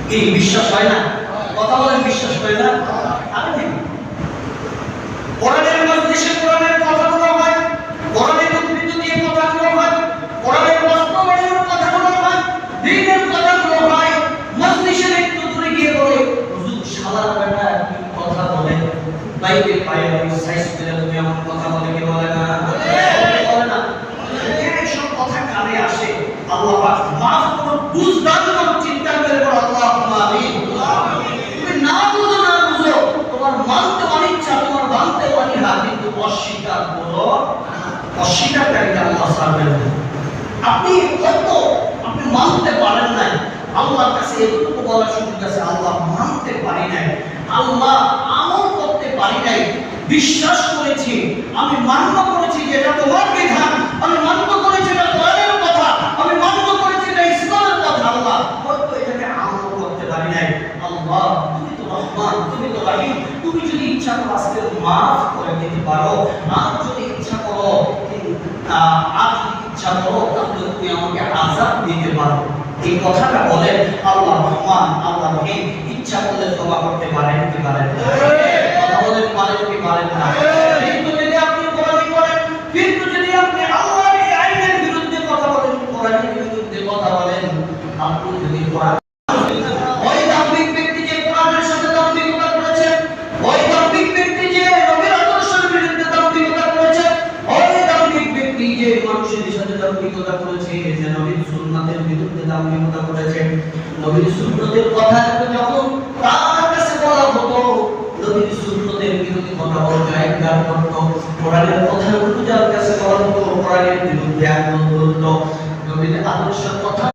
কি বিশ্বাস হয় না? কথা বলেন, বিশ্বাস হয় না? আপনি কোরআনের মজলিসে কোরআনের কথাগুলো হয়, কোরআনের উদ্ধৃতি দিয়ে কথাগুলো হয়, কোরআনের বাস্তবায়নের কথাগুলো হয়, দ্বীনের কথাগুলো হয়। মজলিসের একটু দূরে গিয়ে বলে, হুজুর শালার বেটা কি কথা বলে, বাইরে পায়ে সাইজ করে তুমি এমন কথা বলে কি বলে না? বলে না। এইসব কথা কানে আসে। আল্লাহ পাক মাফ করুন, বুঝদান করুন, চিন্তা করে বলো আল্লাহুম্মা আমিন। তুমি না বুঝো না বুঝো, তোমার মানতে অনিচ্ছা, তোমার মানতে অনীহা, কিন্তু অস্বীকার করো। অস্বীকারকারীকে আল্লাহ ছাড়বেন না। আপনি হয়তো আপনি মানতে পারেন নাই, আল্লাহর কাছে এতটুকু বলার সুযোগ আছে, আল্লাহ মানতে পারি নাই, আল্লাহ আমল করতে পারি নাই, বিশ্বাস করেছি, আমি মান্য করেছি যে এটা তোমার বিধান, আমি মান্য করেছি এটা কোরআনের কথা, আমি মান্য করেছি এটা ইসলামের কথা। আল্লাহ হয়তো এটাকে আমল করতে পারি নাই। আল্লাহ তুমি তো রহমান, তুমি তো রহিম, তুমি যদি ইচ্ছা করো আজকে মাফ করে দিতে পারো, আর যদি ইচ্ছা করো তাহলে তুমি আমাকে আযাব দিতে পারো। এই কথাটা বলেন আল্লাহ রহমান, আল্লাহ রহিম, ইচ্ছা করলে তওবা করতে পারেন কি পারেন না? কথা বলেন, পারেন কি পারেন না? কিন্তু যদি আপনি কোরআন করেন, কিন্তু যদি আপনি আল্লাহর এই আইনের বিরুদ্ধে কথা বলেন, কোরআনের বিরুদ্ধে কথা বলেন, আপনি যদি কোরআন ওই দাম্ভিক ব্যক্তি যে কোরআনের সাথে দাম্ভিকতা করেছে, ওই দাম্ভিক ব্যক্তি যে নবীর আদর্শের বিরুদ্ধে দাম্ভিকতা করেছে, ওই দাম্ভিক ব্যক্তি যে মানুষের সাথে দাম্ভিকতা করেছে, যে নবীর সুন্নাতের বিরুদ্ধে দাম্ভিকতা করেছে, নবীর সুন্নাতের কথা যখন